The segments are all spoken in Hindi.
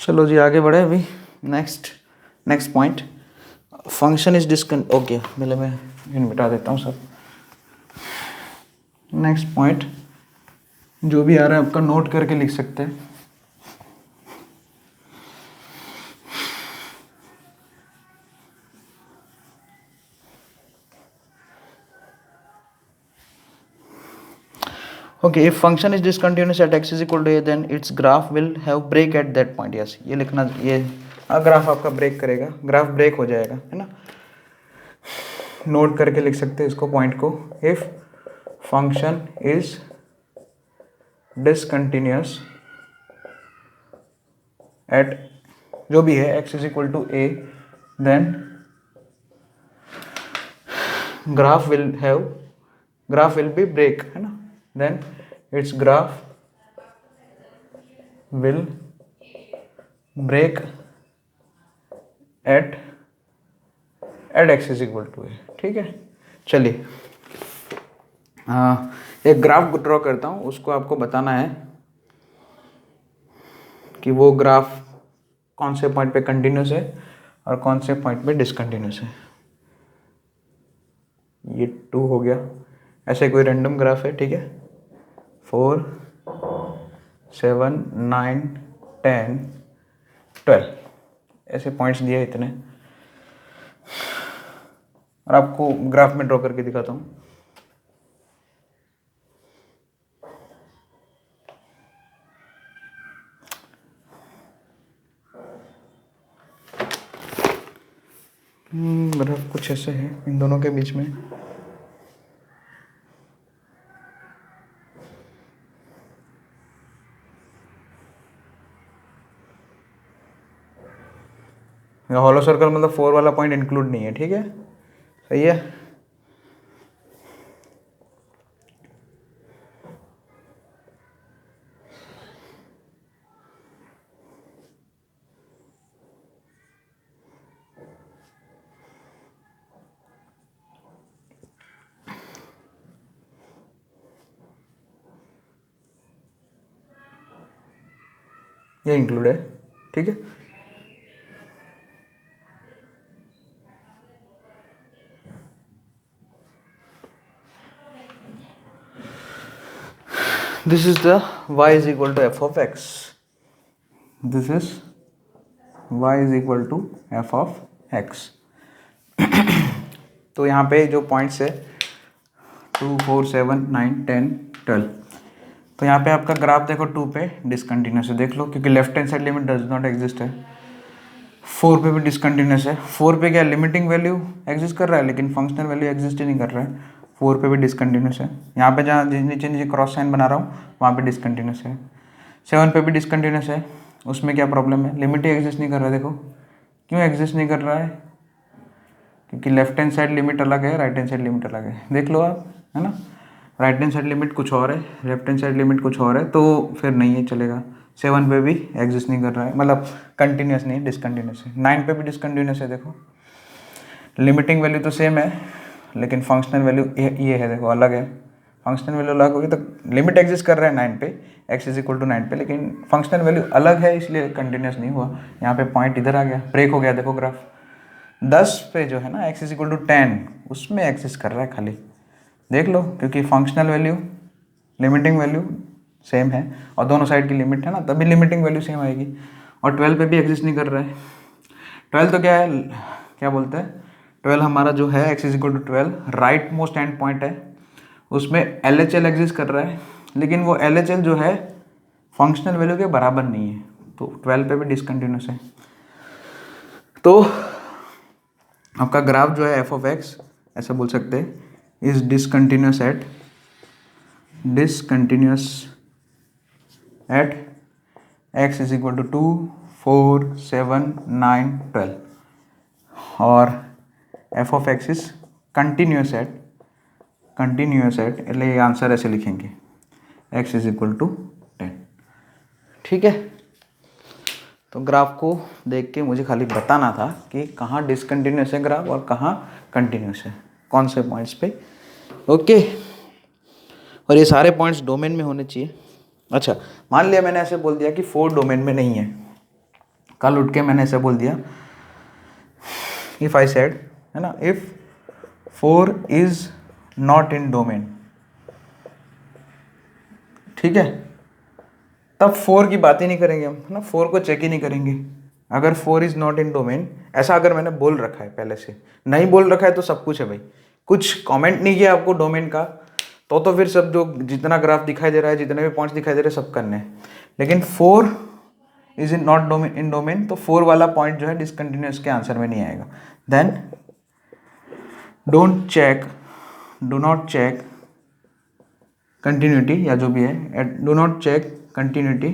चलो जी आगे बढ़े अभी। Next point, function is okay, पहले मैं इन मिटा देता हूँ सब। नेक्स्ट पॉइंट जो भी आ रहा है आपका नोट करके लिख सकते हैं। Okay, if function is discontinuous at x is equal to a then its graph will have break at that point. Yes, ये लिखना, ये ग्राफ आपका ब्रेक करेगा, ग्राफ ब्रेक हो जाएगा, है ना। नोट करके लिख सकते हैं इसको, पॉइंट को। If function is discontinuous at जो भी है x is equal to a then graph will be break, है ना। Then its graph will break at x is equal to a। ठीक है, चलिए एक ग्राफ ड्रॉ करता हूँ, उसको आपको बताना है कि वो ग्राफ कौन से पॉइंट पे कंटिन्यूस है और कौन से पॉइंट पे डिसकंटिन्यूस है। ये 2 हो गया, ऐसे कोई रैंडम ग्राफ है, ठीक है। 4 7 9 10 12 ऐसे पॉइंट्स दिए इतने, और आपको ग्राफ में ड्रॉ करके दिखाता हूँ। ग्राफ कुछ ऐसे है इन दोनों के बीच में। हॉलो सर्कल मतलब 4 वाला पॉइंट इंक्लूड नहीं है, ठीक है, सही है। ये इंक्लूड है, ठीक है। This is the y is equal to f of x. This is y is equal to f of x. तो यहाँ पे जो पॉइंट्स है 2 4 7 9 10 12, तो यहाँ पे आपका ग्राफ देखो 2 पे डिसकंटिन्यूस है, देख लो, क्योंकि left hand side limit does not exist है। 4 पे भी डिसकंटिन्यूस है। 4 पे क्या लिमिटिंग वैल्यू एग्जिस्ट कर रहा है, लेकिन फंक्शनल वैल्यू एग्जिस्ट ही नहीं कर रहा है। 4 पे भी डिसकंटिन्यूस है। यहाँ पे जहाँ नीचे नीचे क्रॉस साइन बना रहा हूँ वहाँ पे डिसकंटिन्यूस है। 7 पे भी डिसकंटिन्यूस है, उसमें क्या प्रॉब्लम है, लिमिट ही एग्जिस्ट नहीं कर रहा है। देखो क्यों एग्जिस्ट नहीं कर रहा है, क्योंकि लेफ्ट हैंड साइड लिमिट अलग है, राइट हैंड साइड लिमिट अलग है, देख लो आप, है ना। राइट हैंड साइड लिमिट कुछ और है, लेफ्ट हैंड साइड लिमिट कुछ और है, तो फिर नहीं है चलेगा। 7 पे भी एग्जिस्ट नहीं कर रहा है, मतलब कंटिन्यूस नहीं, डिसकंटिन्यूस है। 9 पे भी डिसकंटिन्यूस है, देखो लिमिटिंग वैल्यू तो सेम है, लेकिन फंक्शनल वैल्यू ये है, देखो अलग है। फंक्शनल वैल्यू अलग होगी तो लिमिट एग्जिस्ट कर रहा है 9 पे, x इज इक्वल टू 9 पे, लेकिन फंक्शनल वैल्यू अलग है, इसलिए कंटिन्यूस नहीं हुआ। यहाँ पे पॉइंट इधर आ गया, ब्रेक हो गया, देखो ग्राफ 10 पे जो है ना x इज इक्वल टू 10, उसमें एग्जिस्ट कर रहा है खाली, देख लो, क्योंकि functional value limiting value same है और दोनों साइड की लिमिट है ना, तभी लिमिटिंग वैल्यू सेम आएगी। और 12 पे भी एग्जिस्ट नहीं कर रहा है। 12 तो क्या है, क्या बोलते हैं, 12 हमारा जो है x is equal to 12 right most end point है, उसमें LHL एग्जिस्ट कर रहा है, लेकिन वो LHL जो है फंक्शनल वैल्यू के बराबर नहीं है, तो 12 पे भी डिसकंटिन्यूस है। तो आपका ग्राफ जो है f ऑफ x ऐसा बोल सकते हैं, is discontinuous at x is equal to 2 4 7 9 12, और f of x is continuous at એટલે ये आंसर ऐसे लिखेंगे, x इज इक्वल टू 10, ठीक है। तो ग्राफ को देख के मुझे खाली बताना था कि कहाँ डिसकंटिन्यूस है ग्राफ और कहाँ कंटिन्यूस है, कौन से पॉइंट्स पे, ओके। और ये सारे पॉइंट्स डोमेन में होने चाहिए। अच्छा, मान लिया मैंने ऐसे बोल दिया कि 4 डोमेन में नहीं है, कल उठ के मैंने ऐसे बोल दिया, इफ़ आई सेड, है ना, if 4 is not in domain, ठीक है, तब 4 की बात ही नहीं करेंगे हम, है ना, 4 को चेक ही नहीं करेंगे। अगर 4 इज़ नॉट इन डोमेन, ऐसा अगर मैंने बोल रखा है पहले से, नहीं बोल रखा है तो सब कुछ है भाई, कुछ कमेंट नहीं किया आपको डोमेन का, तो फिर सब जो जितना ग्राफ दिखाई दे रहा है, जितने भी पॉइंट्स दिखाई दे रहे हैं, सब करने हैं। लेकिन 4 is in not domain, in domain, तो 4 वाला पॉइंट जो है डिसकंटिन्यूअस के आंसर में नहीं आएगा। Then do not check continuity, या जो भी है, do not check continuity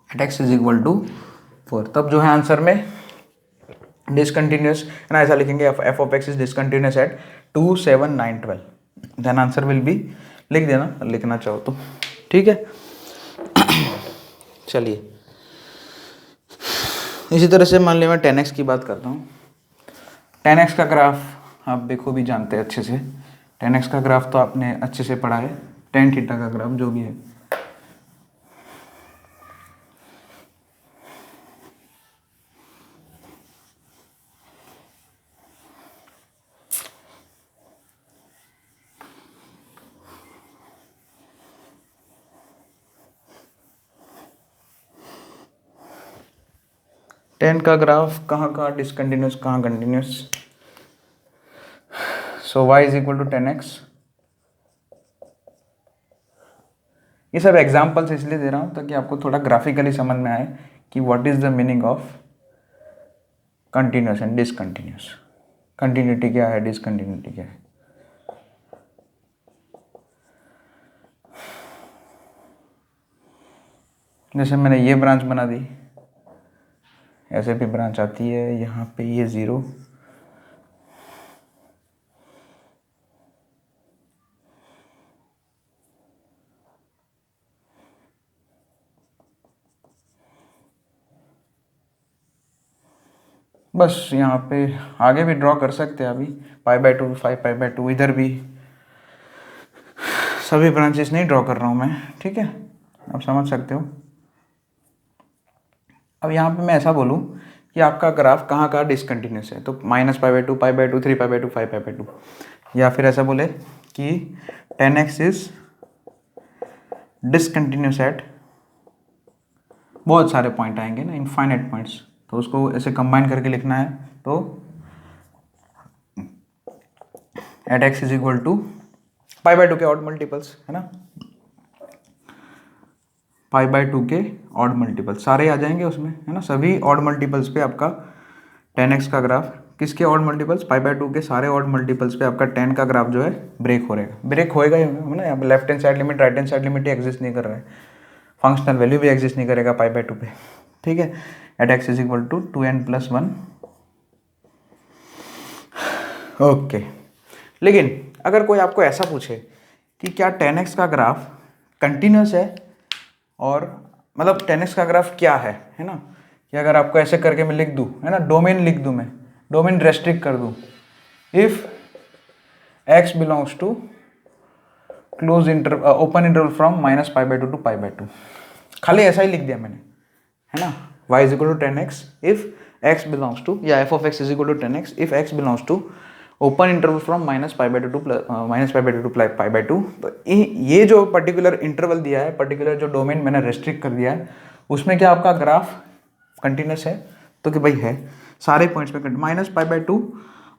at x is equal to 4, तब जो है आंसर में डिसकंटिन्यूअस, है ना, ऐसा लिखेंगे, f of x is discontinuous at 2, 7, 9, 12, then answer will be, लिख देना लिखना चाहो तो, ठीक है। चलिए, इसी तरह से मान लिया मैं 10x की बात करता हूँ। 10x का ग्राफ आप देखो भी जानते हैं अच्छे से, 10x का ग्राफ तो आपने अच्छे से पढ़ा है, tan थीटा का ग्राफ जो भी है। tan का ग्राफ कहाँ कहाँ डिसकंटिन्यूस, कहाँ continuous, so y is equal to 10x। ये सब एग्जाम्पल्स इसलिए दे रहा हूँ ताकि आपको थोड़ा ग्राफिकली समझ में आए कि what is the meaning of continuous and discontinuous, continuity क्या है, डिसकंटिन्यूटी क्या है। जैसे मैंने ये ब्रांच बना दी, ऐसे भी ब्रांच आती है, यहाँ पे ये 0, बस यहाँ पे आगे भी ड्रॉ कर सकते हैं अभी, π/2, 5π/2, इधर भी सभी ब्रांचेस नहीं ड्रॉ कर रहा हूँ मैं, ठीक है, आप समझ सकते हो। अब यहाँ पे मैं ऐसा बोलूँ कि आपका ग्राफ कहाँ कहाँ डिसकंटिन्यूस है, तो -π/2, π/2, 3π/2, 5π/2, या फिर ऐसा बोले कि 10x इज डिसकंटिन्यूस एट, बहुत सारे पॉइंट आएंगे ना, इनफाइनाइट पॉइंट्स, तो उसको ऐसे कंबाइन करके लिखना है, तो at x is equal to π/2 के ऑड मल्टीपल्स, है ना, π/2 के ऑड मल्टीपल्स सारे आ जाएंगे उसमें, है ना, सभी ऑड मल्टीपल्स पे आपका 10x का ग्राफ, किसके ऑड मल्टीपल्स, π/2 के सारे ऑड मल्टीपल्स पे आपका 10 का ग्राफ जो है ब्रेक होएगा ही, है ना, यहाँ पे left hand side limit, right hand side limit ही एग्जिस्ट नहीं कर रहा है, फंक्शनल वैल्यू भी एग्जिस्ट नहीं करेगा π/2 पे, ठीक है, at x is equal to 2n+1, okay. लेकिन अगर कोई आपको ऐसा पूछे कि क्या 10x का ग्राफ कंटिन्यूस है, और मतलब 10x का ग्राफ क्या है ना, कि अगर आपको ऐसे करके मैं लिख दूँ, है ना, डोमेन लिख दूँ, मैं डोमेन रेस्ट्रिक्ट कर दूँ, if x belongs to close interval, open interval from -π/2 to π/2, खाली ऐसा ही लिख दिया मैंने, है ना, y is equal to 10x if x belongs to, या f of x is equal to 10x if x belongs to open interval from -π/2 to -π/2 to π/2। तो ये जो पर्टिकुलर इंटरवल दिया है, पर्टिकुलर जो डोमेन मैंने रेस्ट्रिक्ट कर दिया है, उसमें क्या आपका ग्राफ कंटिन्यूस है, तो कि भाई है, सारे पॉइंट्स पे -π/2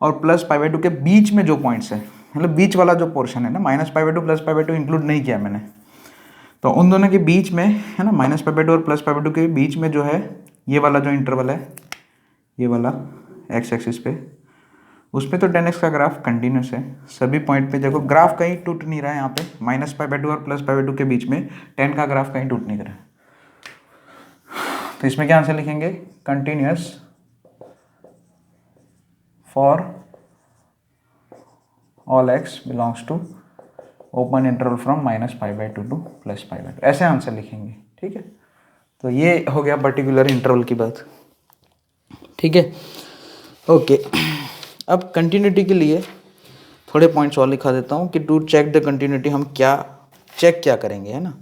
और +π/2 के बीच में जो पॉइंट्स है, मतलब बीच वाला जो पोर्शन है ना, -π/2 +π/2 इंक्लूड नहीं किया मैंने, तो उन दोनों के बीच में, है ना, -π/2 और +π/2 के बीच में जो है ये वाला जो इंटरवल है, ये वाला एक्स एक्सिस पे, उस पर तो 10x का ग्राफ कंटिन्यूस है, सभी पॉइंट पे देखो, ग्राफ कहीं टूट नहीं रहा है, यहाँ पे -π/2 और +π/2 के बीच में 10 का ग्राफ कहीं टूट नहीं रहा है, तो इसमें क्या आंसर लिखेंगे, continuous for all x belongs to open interval from -π/2 to +π/2, ऐसे आंसर लिखेंगे, ठीक है। तो ये हो गया पर्टिकुलर इंटरवल की बात, ठीक है, ओके। अब कंटिन्यूटी के लिए थोड़े पॉइंट्स और लिखा देता हूँ कि टू चेक द कंटिन्यूटी हम क्या चेक क्या करेंगे, है ना।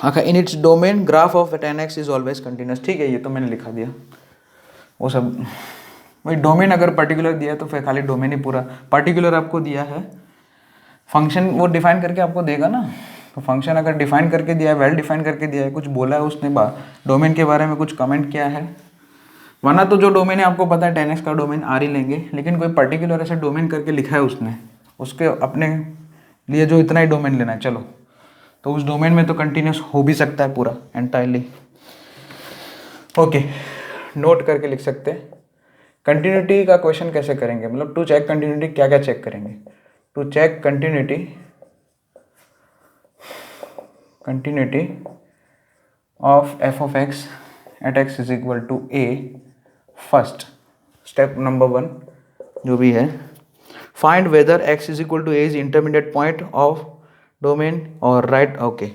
अच्छा, in its domain graph of tan x is always continuous. ठीक है, ये तो मैंने लिखा दिया वो सब। भाई डोमेन अगर पर्टिकुलर दिया है तो फिर खाली डोमेन ही पूरा, पर्टिकुलर आपको दिया है फंक्शन वो डिफाइन करके आपको देगा ना। तो फंक्शन अगर डिफाइन करके दिया है, वेल डिफाइन करके दिया है, कुछ बोला है उसने डोमेन के बारे में कुछ कमेंट किया है, वरना तो जो डोमेन है आपको पता है tan x का डोमेन आर ही लेंगे, लेकिन कोई पर्टिकुलर ऐसे डोमेन करके लिखा है उसने, उसके अपने लिए जो इतना ही डोमेन लेना है, चलो तो उस डोमेन में तो कंटिन्यूस हो भी सकता है पूरा एंटायरली। ओके, नोट करके लिख सकते हैं। कंटिन्यूटी का क्वेश्चन कैसे करेंगे, मतलब टू चेक कंटिन्यूटी क्या क्या चेक करेंगे। To check continuity of f of x at x is equal to a, first step number 1 जो भी है, find whether x is equal to a is intermediate point of domain और राइट। ओके,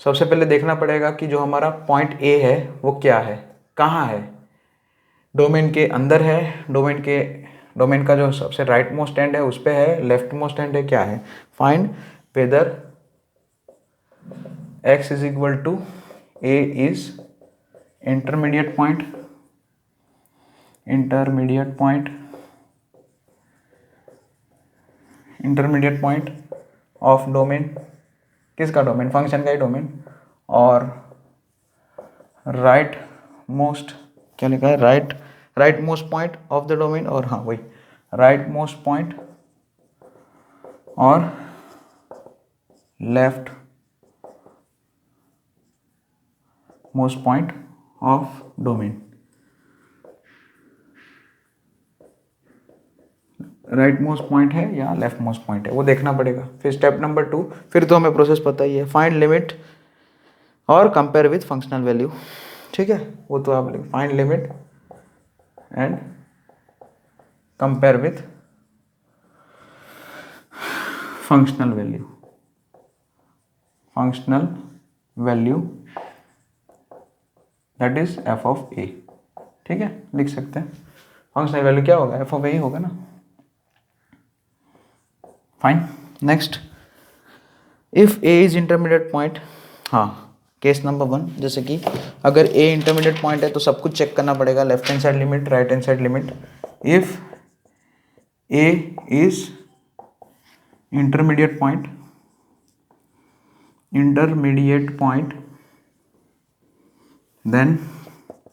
सबसे पहले देखना पड़ेगा कि जो हमारा पॉइंट a है वो क्या है, कहाँ है, डोमेन के अंदर है, डोमेन का जो सबसे राइट मोस्ट एंड है उस पे है, लेफ्ट मोस्ट एंड है, क्या है। Find whether x is equal to a is intermediate point of domain, किसका डोमेन, फंक्शन का ही डोमेन, और राइट मोस्ट, क्या लिखा है, right most point of the domain, और हाँ वही राइट मोस्ट पॉइंट और left most point of domain. Right most point है या लेफ्ट मोस्ट पॉइंट है वो देखना पड़ेगा। फिर स्टेप नंबर 2, फिर तो हमें प्रोसेस पता ही है, फाइंड लिमिट और कंपेयर विथ फंक्शनल वैल्यू। ठीक है, वो तो आप find limit and compare with functional value that is f of a। ठीक है, लिख सकते हैं फंक्शनल वैल्यू क्या होगा, f of a ही होगा ना। Fine, next, if a is intermediate point, हाँ केस नंबर 1, जैसे कि अगर a इंटरमीडिएट पॉइंट है तो सब कुछ चेक करना पड़ेगा, left hand side limit, right hand side limit. If a is intermediate point then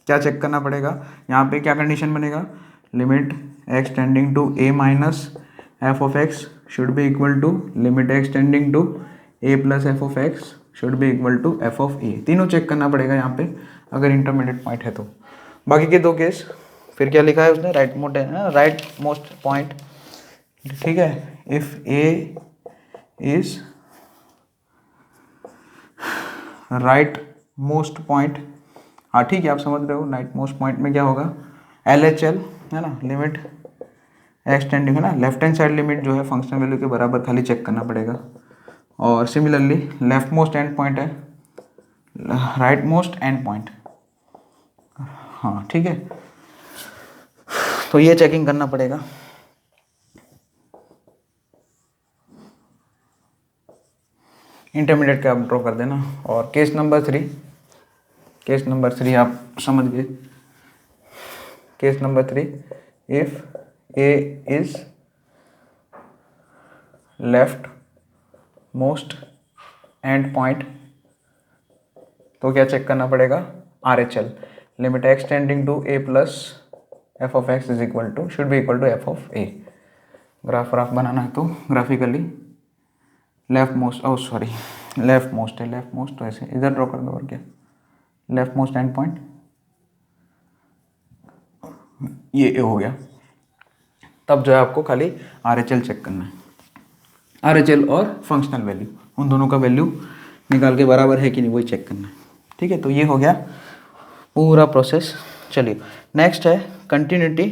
क्या चेक करना पड़ेगा, यहाँ पे क्या कंडीशन बनेगा, limit x tending to a minus f of x should be equal to limit x tending to a plus f of x should be equal to f of a। तीनों चेक करना पड़ेगा यहाँ पे अगर इंटरमीडिएट पॉइंट है तो। बाकी के 2 केस फिर क्या लिखा है उसने, राइट मोस्ट पॉइंट। ठीक है, if a is right most point, हाँ ठीक है आप समझ रहे हो, राइट मोस्ट पॉइंट में क्या होगा, LHL है ना, लिमिट x टेंडिंग है ना, लेफ्ट हैंड साइड लिमिट जो है फंक्शनल वैल्यू के बराबर खाली चेक करना पड़ेगा। और similarly left most end point है, राइट मोस्ट एंड पॉइंट, हाँ ठीक है, तो ये चेकिंग करना पड़ेगा। इंटरमीडिएट का आप ड्रॉ कर देना। और केस नंबर 3 आप समझ गए। Case number 3, if a is left most end point तो क्या चेक करना पड़ेगा, RHL, limit x tending to a plus f of x is equal to should be equal to f of a। Graph बनाना है तो ग्राफिकली लेफ्ट मोस्ट तो ऐसे इधर ड्रॉ कर दो, और क्या, लेफ्ट मोस्ट एंड पॉइंट ये हो गया। तब जो है आपको खाली RHL चेक करना है, RHL और फंक्शनल वैल्यू, उन दोनों का वैल्यू निकाल के बराबर है कि नहीं वही चेक करना है। ठीक है, तो ये हो गया पूरा प्रोसेस। चलिए नेक्स्ट है कंटिन्यूटी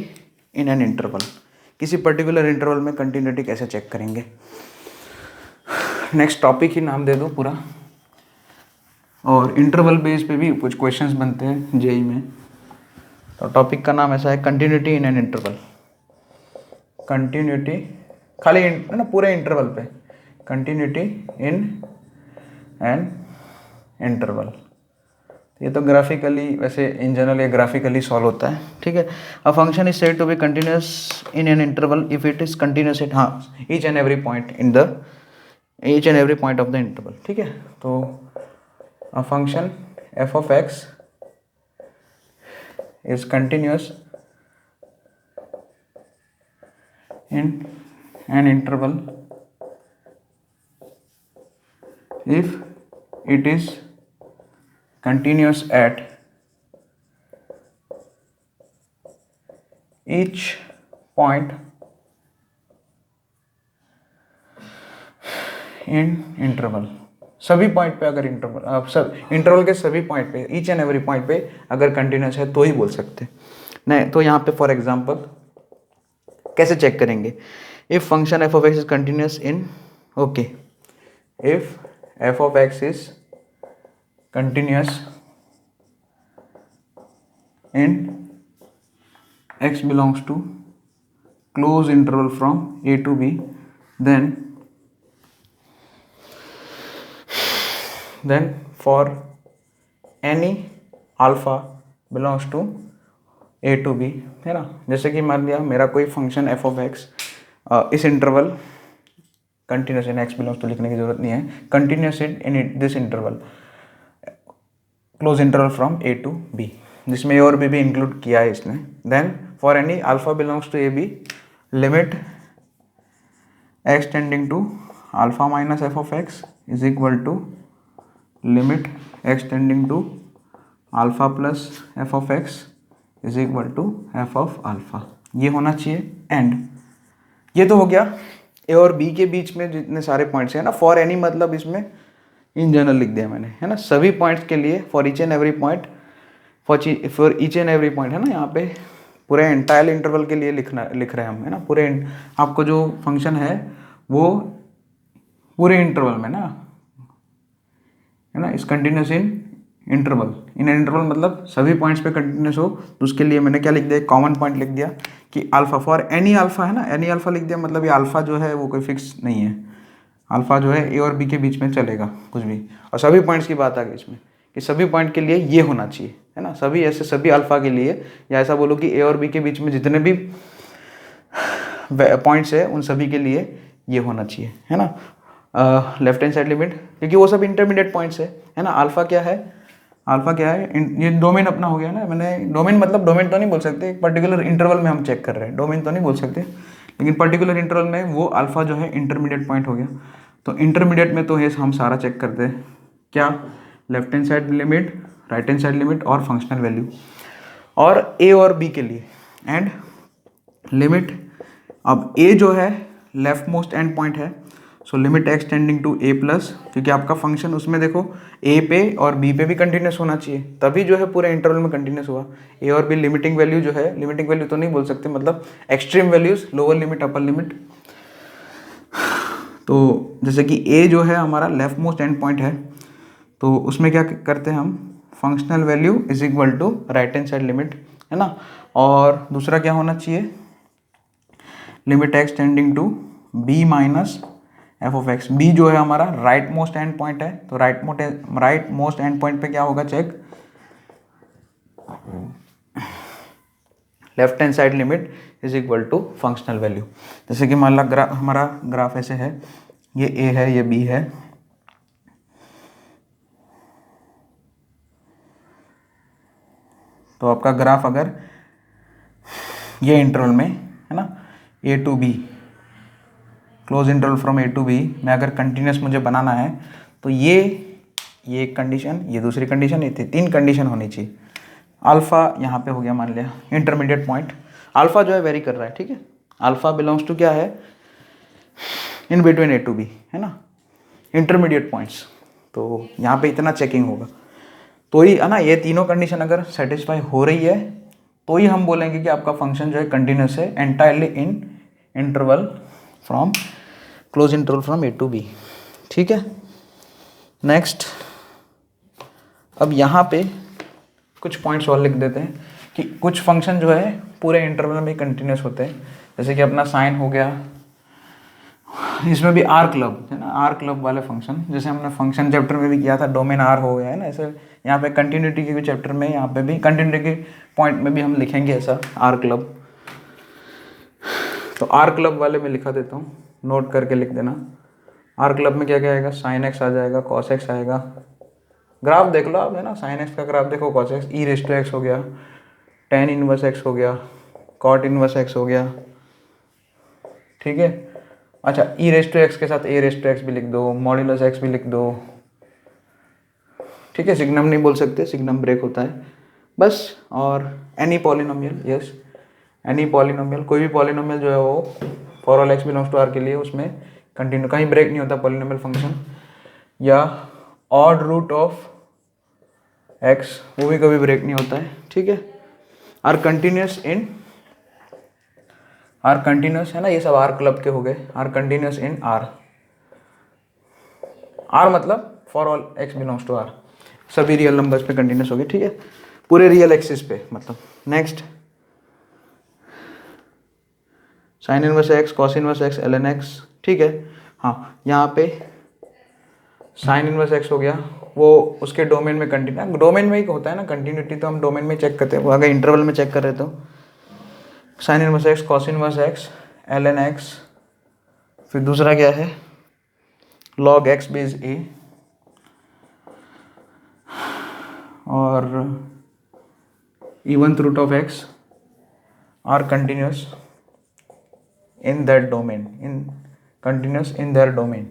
इन एन इंटरवल। किसी पर्टिकुलर इंटरवल में कंटिन्यूटी कैसे चेक करेंगे, नेक्स्ट टॉपिक ही नाम दे दो पूरा। और इंटरवल बेस पे भी कुछ क्वेश्चंस बनते हैं जेई में, तो टॉपिक का नाम ऐसा है continuity in an interval. Continuity खाली ना पूरे इंटरवल पे, कंटिन्यूटी इन एन इंटरवल। ये तो ग्राफिकली, वैसे इन जनरल ये ग्राफिकली सॉल्व होता है, ठीक है। A function is said to be continuous in an interval if it is continuous at each and every point in the each and every point of the interval, ठीक है। तो a function f of x is continuous in an interval if it is continuous at each point in interval। सभी पॉइंट पे अगर इंटरवल के सभी पॉइंट पे, ईच एंड एवरी पॉइंट पे अगर कंटिन्यूस है तो ही बोल सकते। नहीं तो यहाँ पे फॉर एग्जांपल कैसे चेक करेंगे? If function f of x is continuous in, okay, if f of x is continuous in x belongs to close interval from a to b, then for any alpha belongs to a to b, है ना। जैसे कि मान लिया मेरा कोई फंक्शन एफ ऑफ एक्स इस interval continuous in, x belongs to लिखने की जरूरत नहीं है, continuous in this interval close interval from a to b, जिसमें ए और बी भी इंक्लूड किया है इसने। Then for any alpha belongs to a b, limit x tending to alpha minus f of x is equal to limit x tending to alpha plus f of x is equal to f of alpha. ये होना चाहिए एंड। ये तो हो गया ए और बी के बीच में जितने सारे पॉइंट्स हैं ना, फॉर एनी मतलब इसमें इन जनरल लिख दिया मैंने, है ना, सभी पॉइंट्स के लिए, for each and every point, for each and every point, है ना। यहाँ पे पूरे एंटायर इंटरवल के लिए लिख रहे हैं हम, है ना। पूरे आपको जो फंक्शन है वो पूरे इंटरवल में ना, है ना, इस continuous in interval, in interval मतलब सभी पॉइंट्स पे कंटिन्यूस हो, तो उसके लिए मैंने क्या लिख दिया, कॉमन पॉइंट लिख दिया कि अल्फा, फॉर एनी अल्फा, है ना, एनी अल्फा लिख दिया। मतलब ये अल्फा जो है वो कोई फिक्स नहीं है, अल्फा जो है ए और बी के बीच में चलेगा कुछ भी। और सभी पॉइंट्स की बात आ गई इसमें कि सभी पॉइंट के लिए ये होना चाहिए, है ना, सभी ऐसे सभी अल्फा के लिए, या ऐसा बोलो कि ए और बी के बीच में जितने भी पॉइंट्स है उन सभी के लिए ये होना चाहिए, है ना। लेफ्ट हैंड साइड लिमिट, क्योंकि वो सब इंटरमीडिएट पॉइंट्स है ना। अल्फा क्या है, अल्फा क्या है, ये डोमेन अपना हो गया ना। मैंने डोमेन मतलब डोमेन तो नहीं बोल सकते, एक पर्टिकुलर इंटरवल में हम चेक कर रहे हैं, डोमेन तो नहीं बोल सकते, लेकिन पर्टिकुलर इंटरवल में वो अल्फा जो है इंटरमीडिएट पॉइंट हो गया। तो इंटरमीडिएट में तो ये हम सारा चेक करते हैं, क्या, left hand side limit, right hand side limit और फंक्शनल वैल्यू, और ए और बी के लिए एंड लिमिट। अब ए जो है लेफ्ट मोस्ट एंड पॉइंट है, so limit x tending to a plus, क्योंकि आपका फंक्शन उसमें देखो ए पे और बी पे भी कंटिन्यूस होना चाहिए, तभी जो है पूरे इंटरवल में कंटिन्यूस हुआ। ए और बी लिमिटिंग वैल्यू जो है, लिमिटिंग वैल्यू तो नहीं बोल सकते, मतलब extreme values, lower limit upper limit. तो जैसे कि ए जो है हमारा लेफ्ट मोस्ट एंड पॉइंट है, तो उसमें क्या करते हैं हम, functional value is equal to right hand side limit, है ना। और दूसरा क्या होना चाहिए, limit x tending to b minus f of x. B जो है हमारा राइट मोस्ट एंड पॉइंट है, तो राइट मोस्ट एंड पॉइंट पे क्या होगा check, left hand side limit is equal to functional value. जैसे कि मान ला हमारा ग्राफ ऐसे है, ये ए है, ये बी है, तो आपका ग्राफ अगर ये इंटरवल में, है ना, a to b, close interval from a to b में अगर कंटिन्यूस मुझे बनाना है, तो ये एक कंडीशन, ये दूसरी कंडीशन, ये तीन कंडीशन होनी चाहिए। अल्फा यहाँ पे हो गया मान लिया इंटरमीडिएट पॉइंट, अल्फा जो है वेरी कर रहा है, ठीक है, अल्फा बिलोंग्स टू क्या है, in between a to b, है ना, इंटरमीडिएट पॉइंट्स। तो यहाँ पे इतना चेकिंग होगा तो ही, है ना, ये तीनों कंडीशन अगर सेटिस्फाई हो रही है तो ही हम बोलेंगे कि आपका फंक्शन जो है कंटिन्यूस है entirely in interval from close interval from a to b, ठीक है। नेक्स्ट, अब यहाँ पे कुछ पॉइंट्स और लिख देते हैं कि कुछ फंक्शन जो है पूरे इंटरवल में कंटिन्यूस होते हैं, जैसे कि अपना साइन हो गया, इसमें भी आर क्लब है ना, आर क्लब वाले फंक्शन, जैसे हमने फंक्शन चैप्टर में भी किया था, डोमेन आर हो गया है ना, ऐसे यहाँ पे कंटिन्यूटी के भी चैप्टर में, यहाँ पे भी कंटिन्यूटी के पॉइंट में भी हम लिखेंगे ऐसा आर क्लब। तो आर क्लब वाले में लिखा देता हूँ, नोट करके लिख देना। आर क्लब में क्या क्या आएगा, साइन एक्स आ जाएगा, कॉस एक्स आएगा। ग्राफ देख लो आप है ना, साइन एक्स का ग्राफ देखो, cos x, e raise to x हो गया, टेन इनवर्स एक्स हो गया, कॉट इनवर्स एक्स हो गया, ठीक है। अच्छा, ई रेस टू एक्स के साथ ए रेस टू एक्स भी लिख दो, मॉड्यूलस एक्स भी लिख दो, ठीक है। सिग्नम नहीं बोल सकते, सिग्नम ब्रेक होता है बस। और any polynomial, yes any polynomial, कोई भी पॉलिनोमियल जो है वो for all x belongs to R के लिए उसमें कंटिन्यू, कहीं ब्रेक नहीं होता पॉलिनोमियल फंक्शन। या ऑड रूट ऑफ एक्स, वो भी कभी ब्रेक नहीं होता है, ठीक है। R continuous in, R continuous है ना, ये सब आर क्लब के हो गए। R continuous in R, R मतलब for all x belongs to are, सभी रियल नंबर्स पे कंटिन्यूस हो गए, ठीक है, पूरे रियल एक्सिस पे मतलब। Next sine inverse x, cos inverse x, l n x, ठीक है। हाँ, यहाँ पे साइन इनवर्स एक्स हो गया, वो उसके डोमेन में कंटिन्यू, डोमेन में ही होता है ना कंटिन्यूटी, तो हम डोमेन में चेक करते हैं, वो अगर इंटरवल में चेक कर रहे तो sine inverse x, cos inverse x, l n x. फिर दूसरा क्या है, लॉग एक्स बेस ए, और even root of x are continuous in that domain, in continuous in their domain.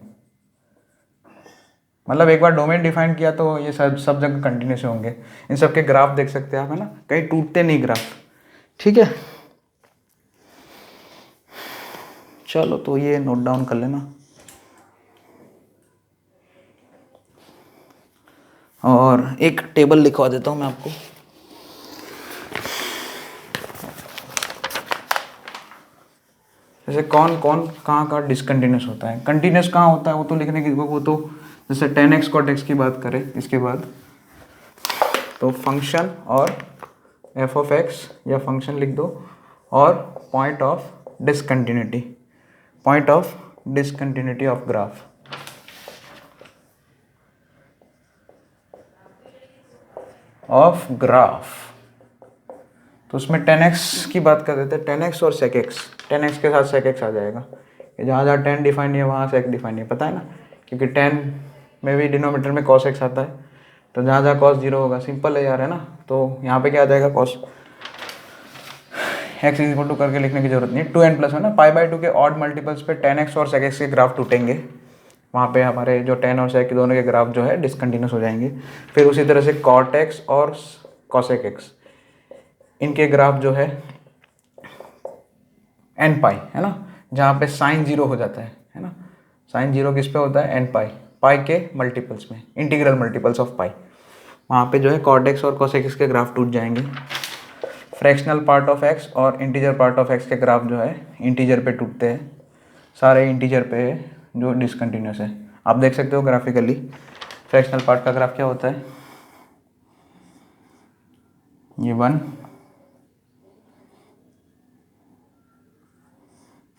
मतलब एक बार डोमेन डिफाइन किया तो ये सब जगह कंटिन्यूस होंगे। इन सब के ग्राफ देख सकते हैं आप है ना, कहीं टूटते नहीं ग्राफ, ठीक है। चलो तो ये नोट डाउन कर लेना। और एक टेबल लिखवा देता हूँ मैं आपको, जैसे कौन कौन कहाँ कहाँ डिसकंटिन्यूस होता है, कंटिन्यूस कहाँ होता है वो तो लिखने की, वो तो जैसे टेन एक्स कॉट एक्स की बात करें इसके बाद, तो फंक्शन और एफ ऑफ एक्स या फंक्शन लिख दो, और point of discontinuity, point of discontinuity of graph, of graph. तो उसमें 10x की बात कर देते हैं, 10x और sec x, 10x के साथ sec x आ जाएगा। जहाँ जहाँ 10 डिफाइन नहीं है वहाँ sec डिफाइन नहीं है, पता है ना, क्योंकि 10 में भी डिनोमीटर में cos x आता है, तो जहाँ जहाँ cos 0 होगा, सिंपल है यार है ना। तो यहाँ पे क्या आ जाएगा, cos x is equal to करके लिखने की जरूरत नहीं है, 2n प्लस है ना, π/2 के ऑड मल्टीपल्स पे 10x और sec x के ग्राफ टूटेंगे, वहाँ पे हमारे जो 10 और sec दोनों के ग्राफ जो है डिसकंटिन्यूस हो जाएंगे। फिर उसी तरह से cot x और cosec x, इनके ग्राफ जो है एन पाई है ना, जहाँ पे साइन 0 हो जाता है ना, साइन 0 किस पे होता है, एन पाई, पाई के मल्टीपल्स में, इंटीग्रल मल्टीपल्स ऑफ पाई, वहाँ पे जो है कॉट एक्स और कोसेक एक्स के ग्राफ टूट जाएंगे। फ्रैक्शनल पार्ट ऑफ एक्स और इंटीजर पार्ट ऑफ एक्स के ग्राफ जो है इंटीजर पे टूटते हैं, सारे इंटीजर पे जो डिसकंटिन्यूस है, आप देख सकते हो ग्राफिकली। फ्रैक्शनल पार्ट का ग्राफ क्या होता है, ये 1,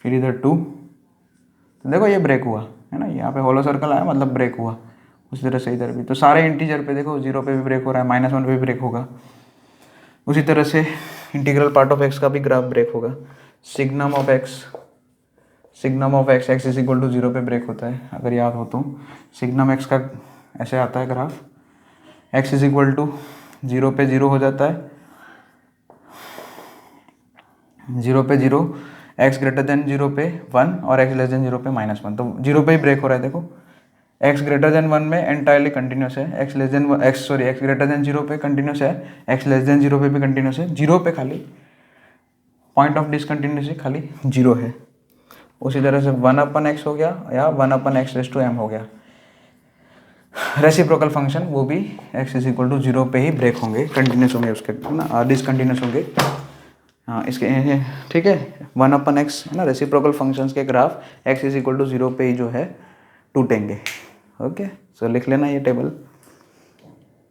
फिर इधर 2, तो देखो ये ब्रेक हुआ है ना, यहाँ पे होलो सर्कल आया मतलब ब्रेक हुआ। उसी तरह से इधर भी, तो सारे इंटीजर पे देखो 0 पे भी ब्रेक हो रहा है, -1 पे भी ब्रेक होगा। उसी तरह से इंटीग्रल पार्ट ऑफ एक्स का भी ग्राफ ब्रेक होगा। Signum of x, signum of x, x is equal to 0 पे ब्रेक होता है, अगर याद हो तो। सिग्नम एक्स का ऐसे आता है graph, x is equal to 0 पे 0 हो जाता है, 0 पे 0, एक्स ग्रेटर देन 0 पे 1 और एक्स लेस देन 0 पे -1, तो 0 पे ही ब्रेक हो रहा है। देखो एक्स ग्रेटर देन 1 में एंटायरली कंटिन्यूस है, एक्स ग्रेटर देन 0 पे कंटिन्यूस है, एक्स लेस देन 0 पे भी कंटिन्यूस है, 0 पे खाली पॉइंट ऑफ डिसकंटिन्यूसी खाली 0 है। उसी तरह से 1/x हो गया या 1/x⁻m हो गया। रेसिप्रोकल फंक्शन वो भी x इज इक्वल टू 0 पे ही ब्रेक होंगे, कंटिन्यूस होंगे उसके ना, डिसकंटिन्यूस होंगे। हाँ इसके ठीक है, 1/x है ना, रेसिप्रोकल फंक्शंस के ग्राफ x इज इक्वल टू 0 पे ही जो है टूटेंगे। ओके, सो लिख लेना ये टेबल।